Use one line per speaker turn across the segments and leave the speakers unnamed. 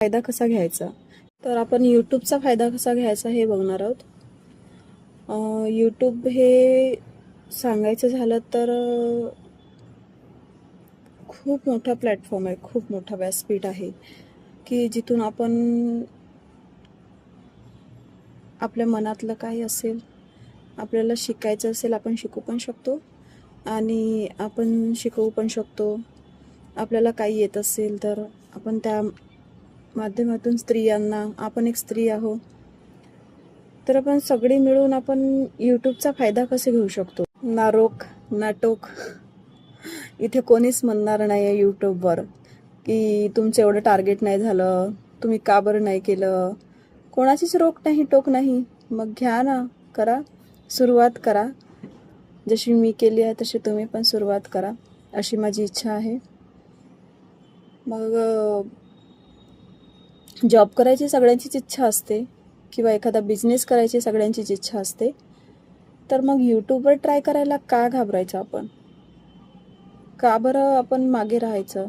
फायदा कसा घ्यायचा. तर आपण यूट्यूबचा फायदा कसा घ्यायचा हे बघणार आहोत. यूट्यूब हे सांगायचं झालं तर खूप मोठा प्लॅटफॉर्म आहे, खूप मोठा व्यासपीठ आहे की जिथून आपण आपल्या मनातलं काही असेल, आपल्याला शिकायचं असेल, आपण शिकू पण शकतो आणि आपण शिकवू पण शकतो. आपल्याला काही येत असेल तर आपण त्या माध्यमातून स्त्रियांना, आपण एक स्त्री आहोत, तर आपण सगळे मिळून आपण यूट्यूबचा फायदा कसे घेऊ शकतो. ना रोक ना टोक, इथे कोणीच म्हणणार नाही आहे यूट्यूबवर की तुमचं एवढं टार्गेट नाही झालं, तुम्ही का बरं नाही केलं. कोणाचीच रोक नाही, टोक नाही. मग घ्या ना, करा, सुरुवात करा. जशी मी केली आहे तशी तुम्ही पण सुरुवात करा, अशी माझी इच्छा आहे. मग जॉब करायची सगळ्यांचीच इच्छा असते किंवा एखादा बिझनेस करायची सगळ्यांचीच इच्छा असते. तर मग यूट्यूबवर ट्राय करायला का घाबरायचं आपण, का बरं आपण मागे राहायचं.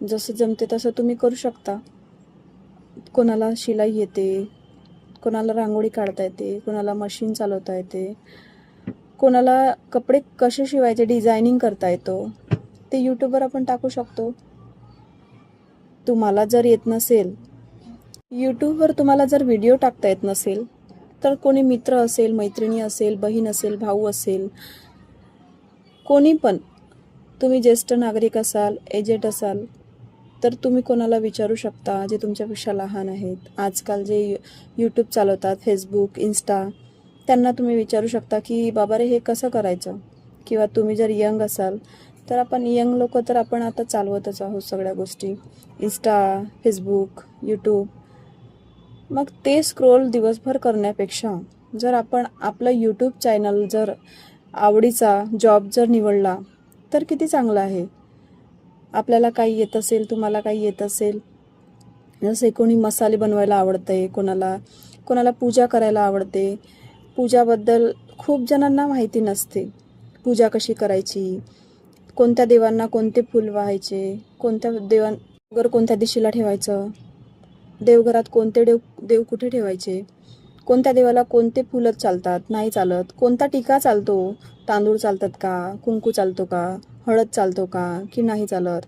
जसं जमते तसं तुम्ही करू शकता. कोणाला शिलाई येते, कोणाला रांगोळी काढता येते, कोणाला मशीन चालवता येते, कोणाला कपडे कसे शिवायचे डिझायनिंग करता येतो, ते यूट्यूबवर आपण टाकू शकतो. तुम्हाला जर येत नसेल, यूट्यूबवर तुम्हाला जर व्हिडिओ टाकता येत नसेल, तर कोणी मित्र असेल, मैत्रिणी असेल, बहीण असेल, भाऊ असेल, कोणी पण, तुम्ही ज्येष्ठ नागरिक असाल, एजेड असाल, तर तुम्ही कोणाला विचारू शकता जे तुमच्यापेक्षा लहान आहेत. आजकाल जे यूट्यूब चालवतात, फेसबुक, इन्स्टा, त्यांना तुम्ही विचारू शकता की बाबा रे हे कसं करायचं. किंवा तुम्ही जर यंग असाल तर आपण यंग लोक तर आपण आता चालवतच आहोत सगळ्या गोष्टी, इन्स्टा, फेसबुक, यूट्यूब. मग ते स्क्रोल दिवसभर करण्यापेक्षा जर आपण आपलं यूट्यूब चॅनल जर आवडीचा जॉब जर निवडला तर किती चांगलं आहे. आपल्याला काही येत असेल, तुम्हाला काही येत असेल, जसे कोणी मसाले बनवायला आवडते, कोणाला पूजा करायला आवडते. पूजाबद्दल खूप जणांना माहिती नसते, पूजा कशी करायची, कोणत्या देवांना कोणते फूल वाहायचे, कोणत्या देवांवर कोणत्या दिशेला ठेवायचं, देवघरात कोणते देव कुठे ठेवायचे, कोणत्या देवाला कोणते फुलच चालतात, नाही चालत, कोणता टीका चालतो, तांदूळ चालतात का, कुंकू चालतो का, हळद चालतो का की नाही चालत,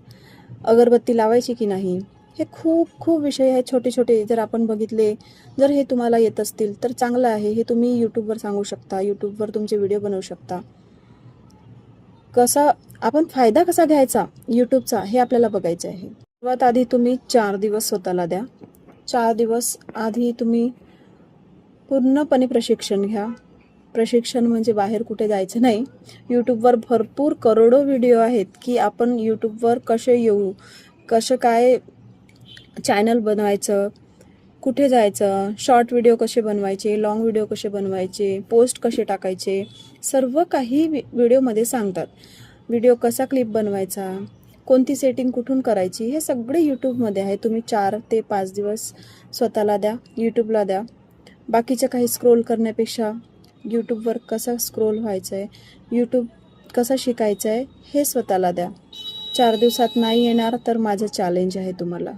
अगरबत्ती लावायची की नाही. हे खूप खूप विषय आहेत छोटे छोटे. जर आपण बघितले, जर हे तुम्हाला येत असतील तर चांगलं आहे. हे तुम्ही यूट्यूबवर सांगू शकता, यूट्यूबवर तुमचे व्हिडिओ बनवू शकता. कसा आपण फायदा कसा घ्यायचा यूट्यूबचा हे आपल्याला बघायचं आहे. सर्वात आधी तुम्ही 4 दिवस स्वतःला द्या. 4 दिवस आधी तुम्ही पूर्णपणे प्रशिक्षण घ्या. प्रशिक्षण म्हणजे बाहेर कुठे जायचं नाही. यूट्यूबवर भरपूर करोडो व्हिडिओ आहेत की आपण यूट्यूबवर कसे येऊ, कसं काय चॅनल बनवायचं, कुठे जायचं, शॉर्ट व्हिडिओ कसे बनवायचे, लॉंग व्हिडिओ कसे बनवायचे, पोस्ट कसे टाकायचे, सर्व काही व्हिडिओमध्ये सांगतात. व्हिडिओ कसा क्लिप बनवायचा, कोणती सेटिंग कुठून करायची, हे सगळे यूट्यूबमध्ये आहे. तुम्ही 4 ते 5 दिवस स्वतःला द्या, यूट्यूबला द्या. बाकीचं काही स्क्रोल करण्यापेक्षा यूट्यूबवर कसा स्क्रोल व्हायचं आहे, यूट्यूब कसं शिकायचं आहे हे स्वतःला द्या. 4 दिवसात नाही येणार तर माझं चॅलेंज आहे तुम्हाला.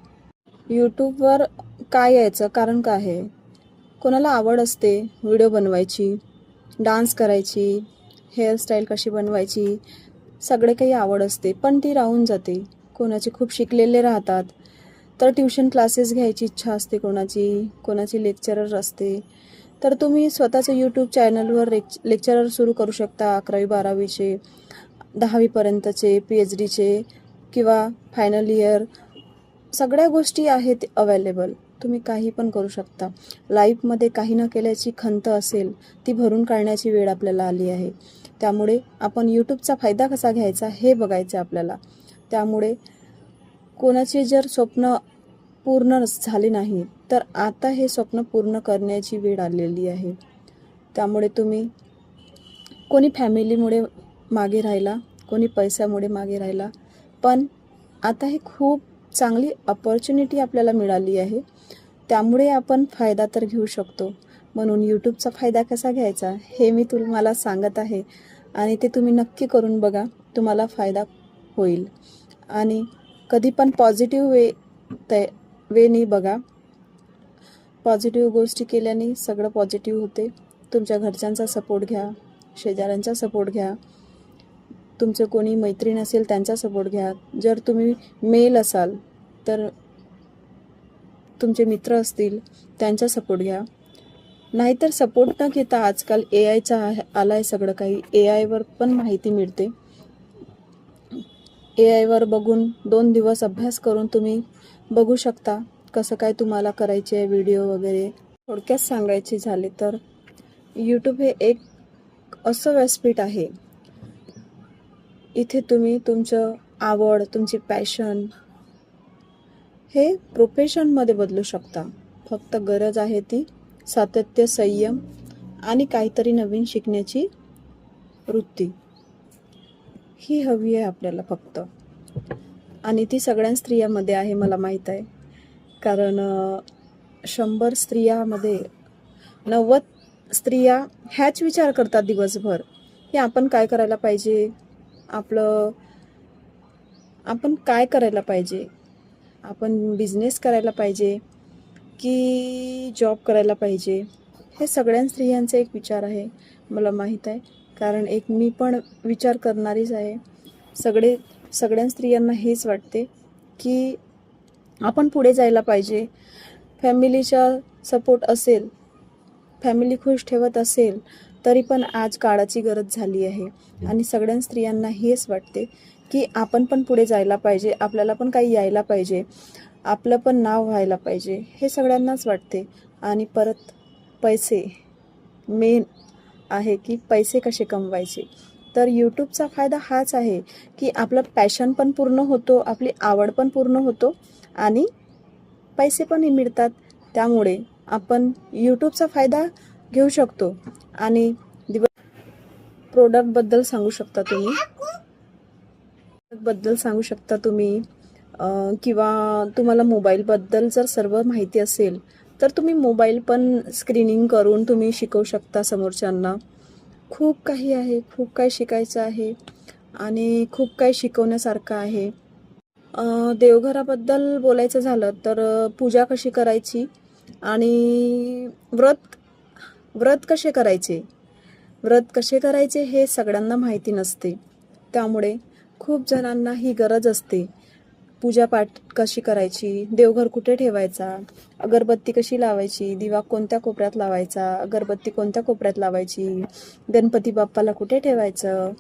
यूट्यूबवर काय यायचं कारण काय आहे, कोणाला आवड असते व्हिडिओ बनवायची, डान्स करायची, हेअरस्टाईल कशी बनवायची, सगळे काही आवड असते, पण ती राहून जाते. कोणाचे खूप शिकलेले राहतात तर ट्युशन क्लासेस घ्यायची इच्छा असते, कोणाची लेक्चरर असते. तर तुम्ही स्वतःचं यूट्यूब चॅनलवर लेक्चरर सुरू करू शकता. 11वी 12वीचे, 10वीपर्यंतचे, PhDचे किंवा फायनल इयर, सगळ्या गोष्टी आहेत अवेलेबल. तुम्ही काही पण करू शकता. लाईफमध्ये काही न केल्याची खंत असेल ती भरून काढण्याची वेळ आपल्याला आली आहे. त्यामुळे आपण यूट्यूबचा फायदा कसा घ्यायचा हे बघायचं आपल्याला. त्यामुळे कोणाचे जर स्वप्न पूर्ण झाले नाही तर आता हे स्वप्न पूर्ण करण्याची वेळ आलेली आहे. त्यामुळे तुम्ही, कोणी फॅमिलीमुळे मागे राहिला, कोणी पैशामुळे मागे राहिला, पण आता हे खूप चांगली अपॉर्च्युनिटी आपल्याला मिळाली आहे. त्यामुळे आपण फायदा तर घेऊ शकतो. म्हणून यूट्यूबचा फायदा कसा घ्यायचा हे मी तुम्हाला सांगत आहे आणि ते तुम्ही नक्की करून बघा, तुम्हाला फायदा होईल. आणि कधी पण पॉझिटिव्ह वे वेनी बघा. पॉझिटिव्ह गोष्टी केल्याने सगळं पॉझिटिव्ह होते. तुमच्या घरच्यांचा सपोर्ट घ्या, शेजाऱ्यांचा सपोर्ट घ्या, तुमचं कोणी मैत्रीण असेल त्यांचा सपोर्ट घ्या. जर तुम्ही मेल असाल तर तुमचे मित्र असतील त्यांचा सपोर्ट घ्या. नाहीतर सपोर्ट न घेता आजकाल AIचा आलाय सगळं काही. AIवर पण माहिती मिळते. AIवर बघून 2 दिवस अभ्यास करून तुम्ही बघू शकता कसं काय तुम्हाला करायचे आहे व्हिडिओ वगैरे. थोडक्यात सांगायचे झाले तर यूट्यूब हे एक असं व्यासपीठ आहे, इथे तुम्ही तुमचं आवड, तुमची पॅशन हे प्रोफेशनमध्ये बदलू शकता. फक्त गरज आहे ती सातत्य, संयम आणि काहीतरी नवीन शिकण्याची वृत्ती ही हवी आहे आपल्याला फक्त. आणि ती सगळ्या स्त्रियांमध्ये आहे मला माहीत आहे. कारण 100 स्त्रियामध्ये 90 स्त्रिया ह्याच विचार करतात दिवसभर की आपण काय करायला पाहिजे, आपण काय करायला पाहिजे, आपण बिझनेस करायला पाहिजे की जॉब करायला पाहिजे. हे सगळ्या स्त्रियांचा एक विचार आहे मला माहीत आहे. कारण एक मी पण विचार करणारीच आहे. सगळ्या स्त्रियांना हेच वाटते की आपण पुढे जायला पाहिजे. फॅमिलीचा सपोर्ट असेल, फॅमिली खुश ठेवत असेल तरी पण आज काळाची गरज झाली आहे. आणि सगळ्या स्त्रियांना हेच वाटते की आपण पण पुढे जायला पाहिजे, आपल्याला पण काही यायला पाहिजे, आपलं पण नाव व्हायला पाहिजे, हे सगळ्यांनाच वाटते. आणि परत पैसे मेन आहे की पैसे कसे कमवायचे. तर यूट्यूबचा फायदा हाच आहे की आपलं पॅशन पण पूर्ण होतो, आपली आवड पण पूर्ण होतो आणि पैसे पण मिळतात. त्यामुळे आपण यूट्यूबचा फायदा घेऊ शकतो. आणि प्रोडक्टबद्दल सांगू शकता तुम्ही किंवा तुम्हाला मोबाईलबद्दल जर सर्व माहिती असेल तर तुम्ही मोबाईल पण स्क्रीनिंग करून तुम्ही शिकवू शकता समोरच्यांना. खूप काही आहे, खूप काही शिकायचं आहे आणि खूप काही शिकवण्यासारखं आहे. देवघराबद्दल बोलायचं झालं तर पूजा कशी करायची आणि व्रत कसे करायचे हे सगळ्यांना माहिती नसते. त्यामुळे खूप जणांना ही गरज असते. पूजापाठ कशी करायची, देवघर कुठे ठेवायचा, अगरबत्ती कशी लावायची, दिवा कोणत्या कोपऱ्यात लावायचा, अगरबत्ती कोणत्या कोपऱ्यात लावायची, गणपती बाप्पाला कुठे ठेवायचं,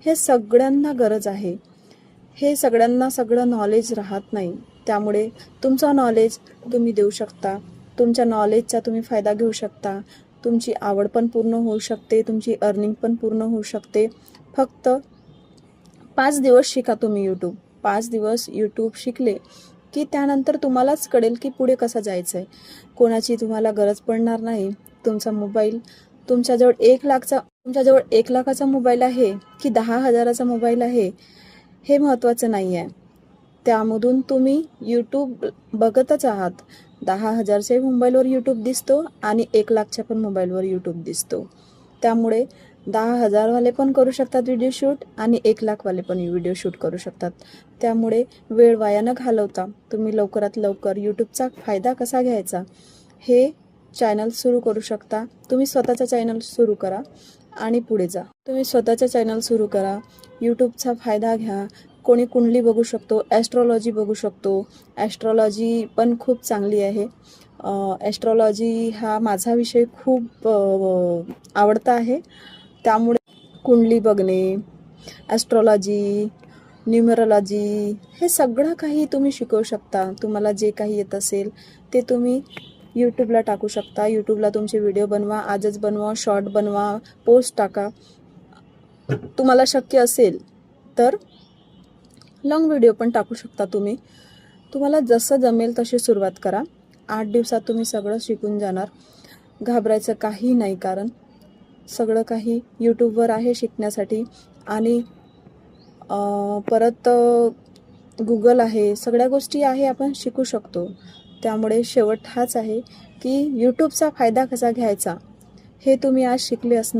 हे सगळ्यांना गरज आहे. हे सगळ्यांना सगळं नॉलेज राहत नाही. त्यामुळे तुमचा नॉलेज तुम्ही देऊ शकता. तुमच्या नॉलेजचा तुम्ही फायदा घेऊ शकता. तुमची आवड पण पूर्ण होऊ शकते, तुमची अर्निंग पण पूर्ण होऊ शकते. फक्त 5 दिवस शिका तुम्ही यूट्यूब. 5 दिवस यूट्यूब शिकले की त्यानंतर तुम्हालाच कळेल की पुढे कसं जायचं आहे. कोणाची तुम्हाला गरज पडणार नाही. तुमचा मोबाईल तुमच्याजवळ 1 लाखाचा मोबाईल आहे की 10,000चा मोबाईल आहे हे महत्त्वाचं नाही आहे. त्यामधून तुम्ही यूट्यूब बघतच आहात. 10,000च्या मोबाईलवर यूट्यूब दिसतो आणि 1 लाखच्या पण मोबाईलवर यूट्यूब दिसतो. त्यामुळे 10,000वाले पण करू शकतात व्हिडिओ शूट आणि 1 लाखवाले पण व्हिडिओ शूट करू शकतात. त्यामुळे वेळ वाया न घालवता तुम्ही लवकरात लवकर यूट्यूबचा फायदा कसा घ्यायचा हे चॅनल सुरू करू शकता. तुम्ही स्वतःचा चॅनल सुरू करा आणि पुढे जा. तुम्ही स्वतःचा चॅनल सुरू करा, यूट्यूबचा फायदा घ्या. कोणी कुंडली बघू शकतो, ॲस्ट्रॉलॉजी बघू शकतो. ॲस्ट्रॉलॉजी पण खूप चांगली आहे. ॲस्ट्रॉलॉजी हा माझा विषय खूप आवडता आहे. त्यामुळे कुंडली बघणे, ॲस्ट्रॉलॉजी, न्यूमरोलॉजी हे सगळं काही तुम्ही शिकवू शकता. तुम्हाला जे काही येत असेल ते तुम्ही यूट्यूबला टाकू शकता. यूट्यूबला तुमचे व्हिडिओ बनवा, आजच बनवा, शॉर्ट बनवा, पोस्ट टाका. तुम्हाला शक्य असेल तर लॉंग व्हिडिओ पण टाकू शकता तुम्ही. तुम्हाला जसं जमेल तशी सुरुवात करा. 8 दिवसात तुम्ही सगळं शिकून जाणार. घाबरायचं काही नाही, कारण सगळं काही यूट्यूबवर आहे शिकण्यासाठी. आणि परत गुगल आहे, सगळ्या गोष्टी आहे, आपण शिकू शकतो. त्यामुळे शेवट हाच आहे की यूट्यूबचा फायदा कसा घ्यायचा हे तुम्ही आज शिकले असणार.